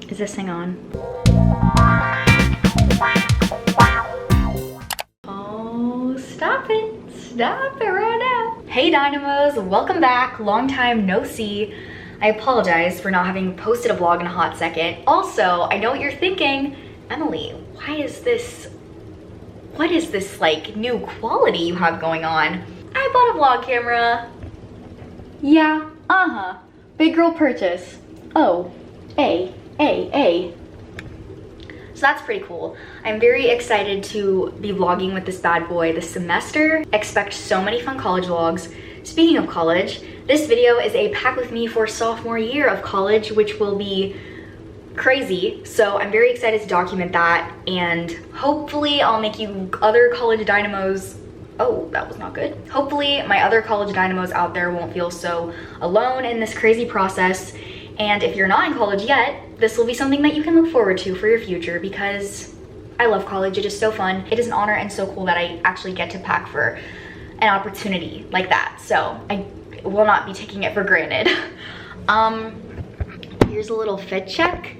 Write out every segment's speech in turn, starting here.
Is this thing on? Oh, stop it. Stop it right now. Hey Dynamos, welcome back. Long time no see. I apologize for not having posted a vlog in a hot second. Also, I know what you're thinking. Emily, what is this like new quality you have going on? I bought a vlog camera. Yeah, big girl purchase. Oh, A. So that's pretty cool. I'm very excited to be vlogging with this bad boy this semester. Expect so many fun college vlogs. Speaking of college, this video is a pack with me for sophomore year of college, which will be crazy. So I'm very excited to document that, and hopefully I'll make you other college dynamos. Oh, that was not good. Hopefully my other college dynamos out there won't feel so alone in this crazy process. And if you're not in college yet, this will be something that you can look forward to for your future, because I love college. It is so fun. It is an honor and so cool that I actually get to pack for an opportunity like that. So I will not be taking it for granted. Here's a little fit check.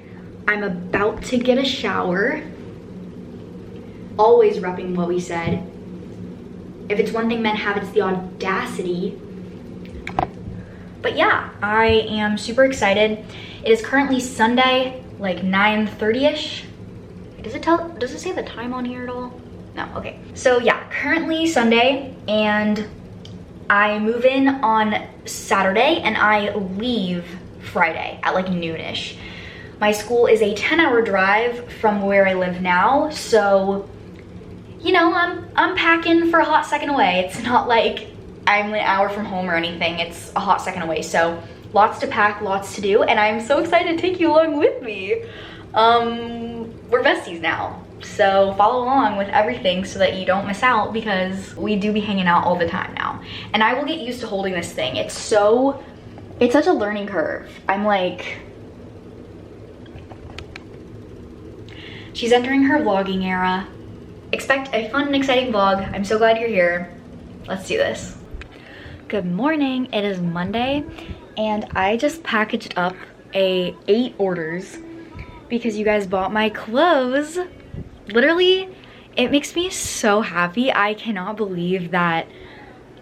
I'm about to get a shower. Always repping what we said. If it's one thing men have, it's the audacity. But yeah, I am super excited. It is currently Sunday, like 9:30ish. Does it say the time on here at all? No, okay. So yeah, currently Sunday, and I move in on Saturday and I leave Friday at like noonish. My school is a 10-hour drive from where I live now, so you know, I'm packing for a hot second away. It's not like I'm an hour from home or anything. It's a hot second away, so lots to pack, lots to do, and I'm so excited to take you along with me. We're besties now, so follow along with everything so that you don't miss out, because we do be hanging out all the time now. And I will get used to holding this thing. It's such a learning curve. I'm like, she's entering her vlogging era. Expect a fun and exciting vlog. I'm so glad you're here. Let's do this. Good morning, it is Monday, and I just packaged up 8 orders because you guys bought my clothes. Literally, it makes me so happy. I cannot believe that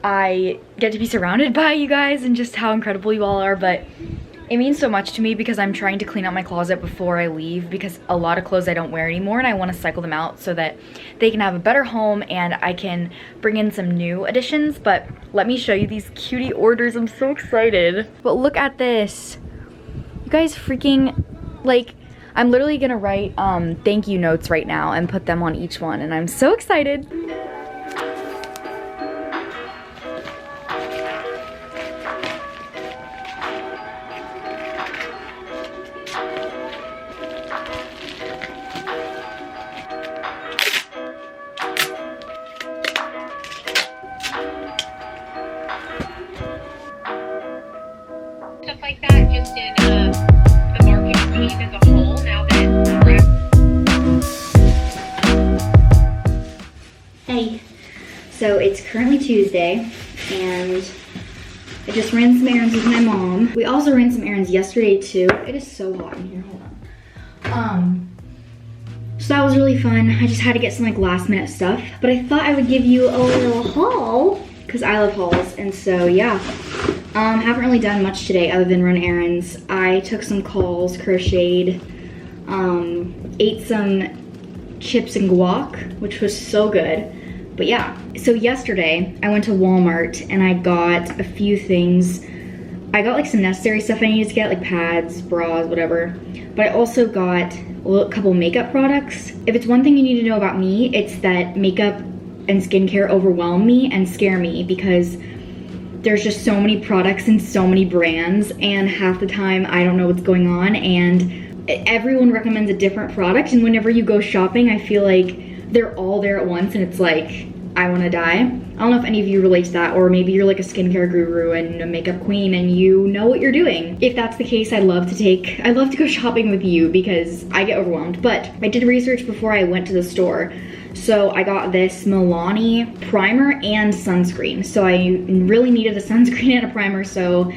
I get to be surrounded by you guys and just how incredible you all are, but it means so much to me because I'm trying to clean out my closet before I leave, because a lot of clothes I don't wear anymore and I want to cycle them out so that they can have a better home and I can bring in some new additions. But let me show you these cutie orders. I'm so excited. But look at this. You guys freaking, like, I'm literally gonna write thank you notes right now and put them on each one, and I'm so excited. Stuff like that, just in the market scene as a whole, now that Hey, so it's currently Tuesday, and I just ran some errands with my mom. We also ran some errands yesterday too. It is so hot in here, hold on. So that was really fun. I just had to get some like last minute stuff, but I thought I would give you a little haul because I love hauls, and so yeah. Haven't really done much today other than run errands. I took some calls, crocheted, ate some chips and guac, which was so good. But yeah, so yesterday I went to Walmart and I got a few things. I got like some necessary stuff I needed to get, like pads, bras, whatever. But I also got a couple makeup products. If it's one thing you need to know about me, it's that makeup and skincare overwhelm me and scare me, because there's just so many products and so many brands, and half the time I don't know what's going on, and everyone recommends a different product, and whenever you go shopping I feel like they're all there at once and it's like, I want to die. I don't know if any of you relate to that, or maybe you're like a skincare guru and a makeup queen and you know what you're doing. If that's the case, I love to go shopping with you because I get overwhelmed. But I did research before I went to the store. So I got this Milani primer and sunscreen. So I really needed a sunscreen and a primer, so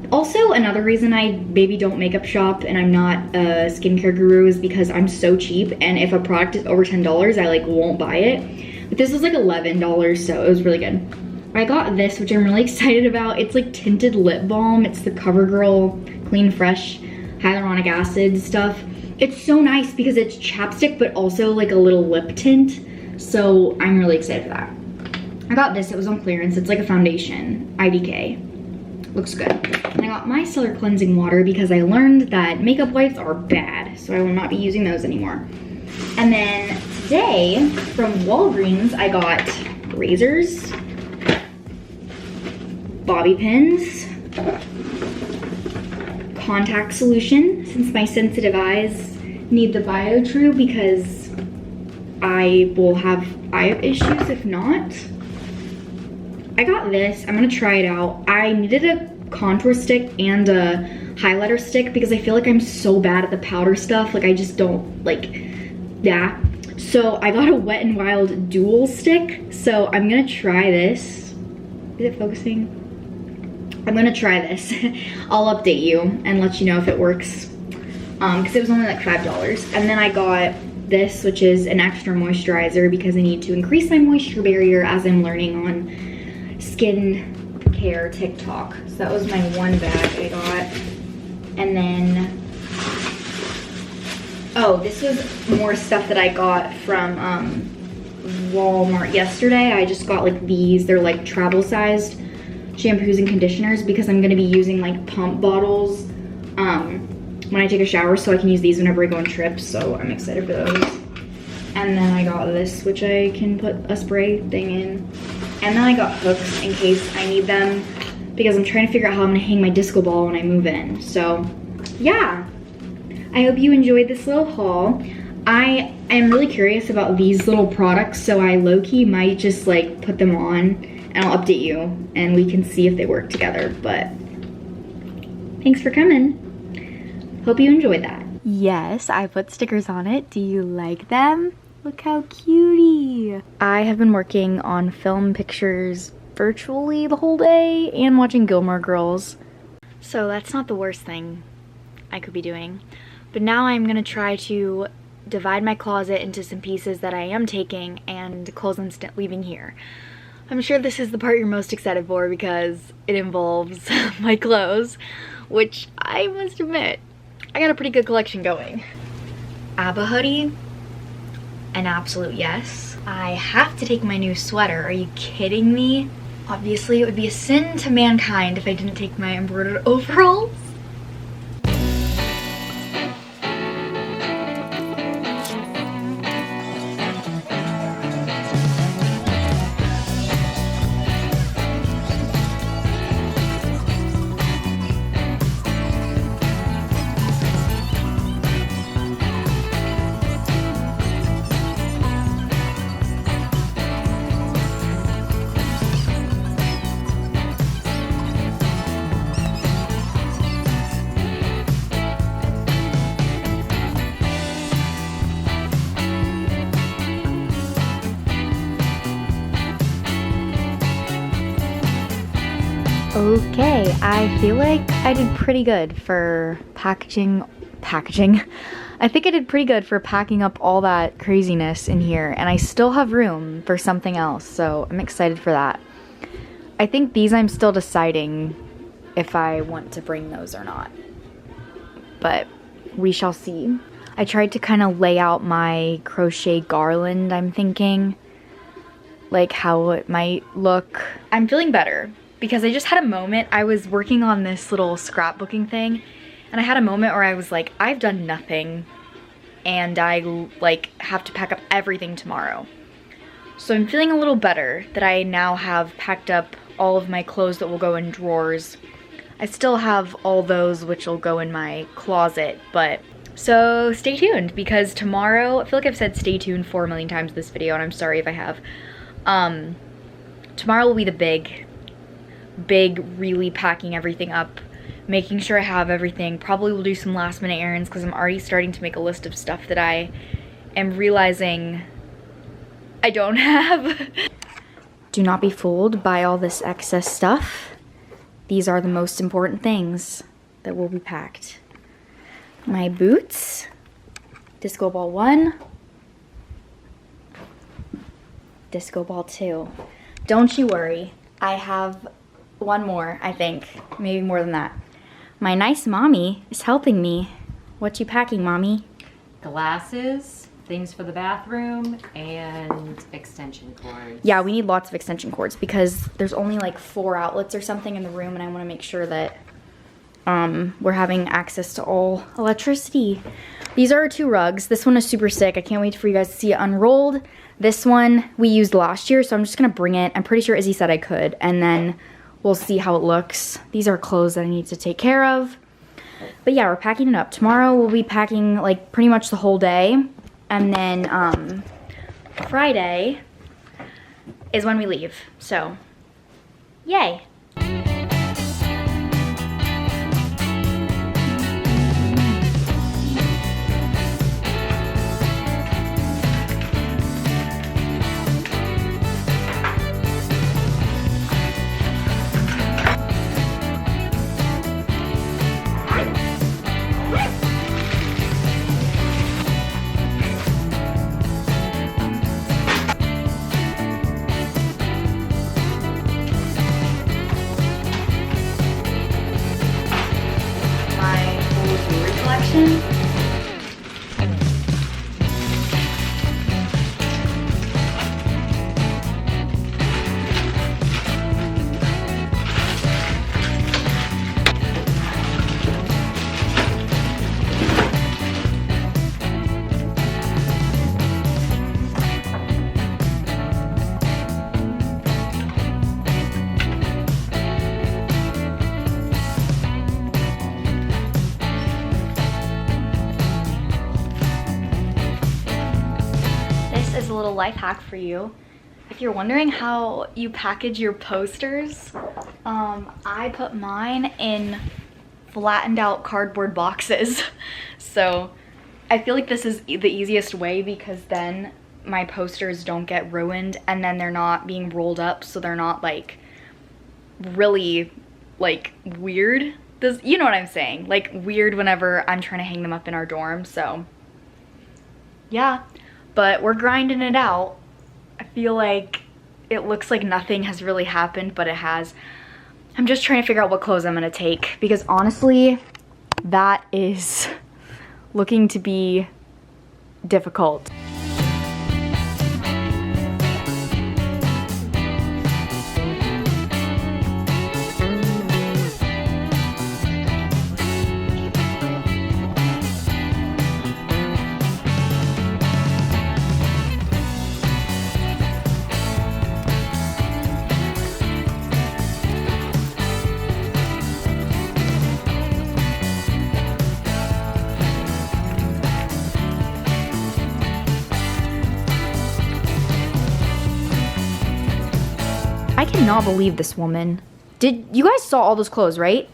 Also, another reason I maybe don't makeup shop and I'm not a skincare guru is because I'm so cheap, and if a product is over $10, I like won't buy it. But this was like $11, so it was really good. I got this, which I'm really excited about. It's like tinted lip balm. It's the CoverGirl Clean Fresh hyaluronic acid stuff. It's so nice because it's chapstick, but also like a little lip tint. So I'm really excited for that. I got this, it was on clearance. It's like a foundation, IDK. Looks good. And I got micellar cleansing water because I learned that makeup wipes are bad, so I will not be using those anymore. And then today from Walgreens, I got razors, bobby pins, contact solution since my sensitive eyes need the BioTrue because I will have eye issues if not. I got this, I'm gonna try it out. I needed a contour stick and a highlighter stick because I feel like I'm so bad at the powder stuff. Like I just don't like that. So I got a Wet n Wild dual stick. So I'm gonna try this. Is it focusing? I'm gonna try this. I'll update you and let you know if it works. Because it was only like $5. And then I got this, which is an extra moisturizer because I need to increase my moisture barrier as I'm learning on skin care TikTok. So that was my one bag I got. And then, oh, this was more stuff that I got from Walmart yesterday. I just got like these, they're like travel sized shampoos and conditioners because I'm gonna be using like pump bottles when I take a shower, so I can use these whenever I go on trips, so I'm excited for those. And then I got this, which I can put a spray thing in. And then I got hooks in case I need them because I'm trying to figure out how I'm gonna hang my disco ball when I move in. So yeah, I hope you enjoyed this little haul. I am really curious about these little products, so I low-key might just like put them on and I'll update you and we can see if they work together. But thanks for coming. Hope you enjoyed that. Yes, I put stickers on it. Do you like them? Look how cutie. I have been working on film pictures virtually the whole day and watching Gilmore Girls. So that's not the worst thing I could be doing. But now I'm gonna try to divide my closet into some pieces that I am taking and clothes I'm leaving here. I'm sure this is the part you're most excited for because it involves my clothes, which I must admit, I got a pretty good collection going. ABBA hoodie, an absolute yes. I have to take my new sweater, are you kidding me? Obviously it would be a sin to mankind if I didn't take my embroidered overalls. Okay, I feel like I did pretty good for packaging. I think I did pretty good for packing up all that craziness in here, and I still have room for something else, so I'm excited for that. I think these I'm still deciding if I want to bring those or not, but we shall see. I tried to kind of lay out my crochet garland, I'm thinking, like how it might look. I'm feeling better. Because I just had a moment, I was working on this little scrapbooking thing, and I had a moment where I was like, I've done nothing, and I like have to pack up everything tomorrow. So I'm feeling a little better that I now have packed up all of my clothes that will go in drawers. I still have all those which will go in my closet, but so stay tuned because tomorrow, I feel like I've said stay tuned 4 million times this video, and I'm sorry if I have. Tomorrow will be the big really packing everything up, making sure I have everything. Probably will do some last minute errands because I'm already starting to make a list of stuff that I am realizing I don't have. Do not be fooled by all this excess stuff. these are the most important things that will be packed. My boots, disco ball 1, disco ball 2. Don't you worry, I have one more, I think, maybe more than that. My nice mommy is helping me. What you packing, mommy? Glasses, things for the bathroom, and extension cords. Yeah, we need lots of extension cords because there's only like 4 outlets or something in the room, and I want to make sure that we're having access to all electricity. These are our 2 rugs. This one is super sick. I can't wait for you guys to see it unrolled. This one we used last year, so I'm just gonna bring it. I'm pretty sure Izzy said I could, and then we'll see how it looks. These are clothes that I need to take care of. But yeah, we're packing it up. Tomorrow we'll be packing like pretty much the whole day. And then Friday is when we leave. So, yay. Is a little life hack for you. If you're wondering how you package your posters, I put mine in flattened out cardboard boxes. So I feel like this is the easiest way because then my posters don't get ruined and then they're not being rolled up, so they're not like really like weird. You know what I'm saying? Like weird whenever I'm trying to hang them up in our dorm. So yeah. But we're grinding it out. I feel like it looks like nothing has really happened, but it has. I'm just trying to figure out what clothes I'm gonna take because honestly, that is looking to be difficult. I cannot believe this woman. You guys saw all those clothes, right?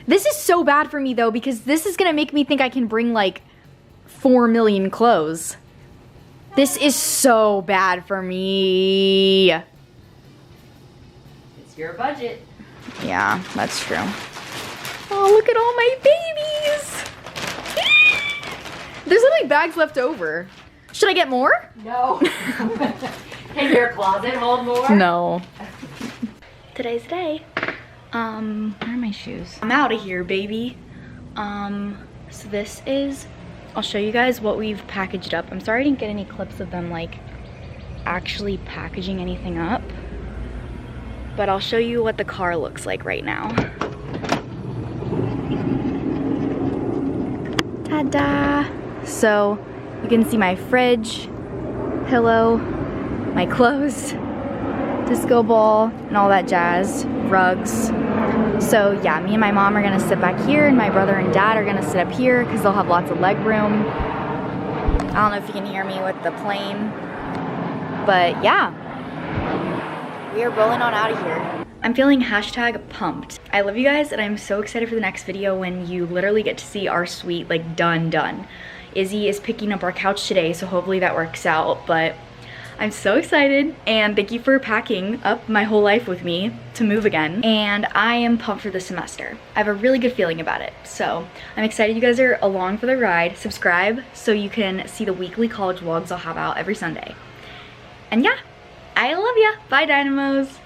This is so bad for me though, because this is gonna make me think I can bring like 4 million clothes. This is so bad for me. It's your budget. Yeah, that's true. Oh, look at all my babies. There's literally bags left over. Should I get more? No. Can your closet hold more? No. Today's the day. Where are my shoes? I'm out of here, baby. So this is, I'll show you guys what we've packaged up. I'm sorry I didn't get any clips of them like actually packaging anything up, but I'll show you what the car looks like right now. Ta-da! So you can see my fridge, pillow, my clothes, disco ball, and all that jazz, rugs. So yeah, me and my mom are gonna sit back here and my brother and dad are gonna sit up here because they'll have lots of leg room. I don't know if you can hear me with the plane, but yeah, we are rolling on out of here. I'm feeling #pumped. I love you guys and I'm so excited for the next video when you literally get to see our suite like done. Izzy is picking up our couch today, so hopefully that works out, but I'm so excited, and thank you for packing up my whole life with me to move again. And I am pumped for this semester. I have a really good feeling about it. So I'm excited you guys are along for the ride. Subscribe so you can see the weekly college vlogs I'll have out every Sunday. And yeah, I love ya. Bye, Dynamos.